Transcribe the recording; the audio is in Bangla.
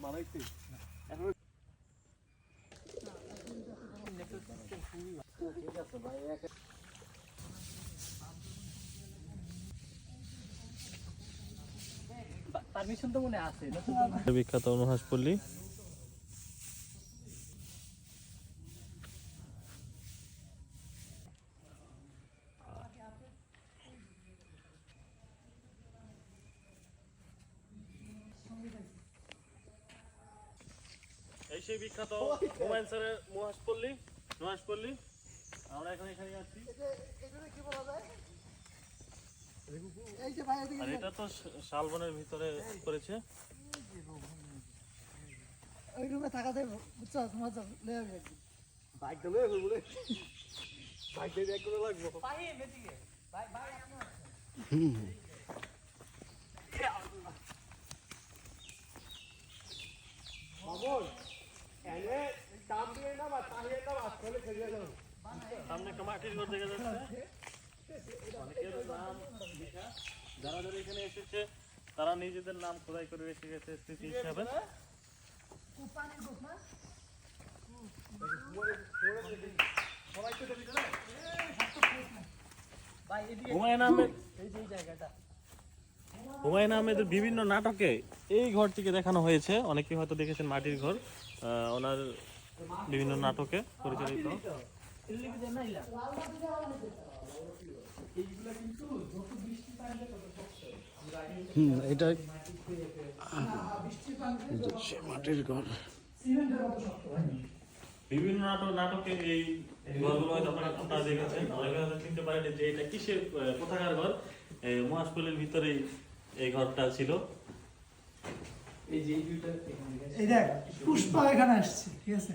বানাইতে পারমিশন তো মনে আছে বিখ্যাত নুহাশ পল্লী। এই সেই বিখ্যাত হুমায়ুন স্যারের নুহাশ পল্লী। আমরা এখন এখানে আছি। আর এটা তো শালবনের ভিতরে করেছে। ওই রুমে থাকাতে বুঝছো মজা লয়ে যাবে বাইকটা লয়ে ঘুরবো রে বাইক দিয়ে এক করে লাগবো ভাই এদিকে ভাই ভাই আপনি মামুন এনে টাম দিয়ে না বা তাহিয়ে না বাস করে খেলে যাও সামনে একটা মাটির ঘর দেখা যাচ্ছে। অনেকের নাম লেখা, যারা যারা এখানে এসেছে তারা নিজেদের নাম খোদাই করে এসে গেছে স্মৃতি হিসাবে। হুমায়ুন আহমেদের বিভিন্ন নাটকে এই ঘরটিকে দেখানো হয়েছে। অনেকে হয়তো দেখেছেন মাটির ঘর, ওনার বিভিন্ন নাটকে পরিচালিত। এটা মাটির ঘর। বিভিন্ন নাটকে এই ঘরগুলো হয়তো আপনারা দেখেছেন। অনেকে হয়তো চিনতে পারেন যে এটা কিসের কোথাকার ঘর। মহাশপল্লীর ভিতরেই এই ঘরটা ছিল। এই দেখ পুষ্পা এখানে আসছে, ঠিক আছে।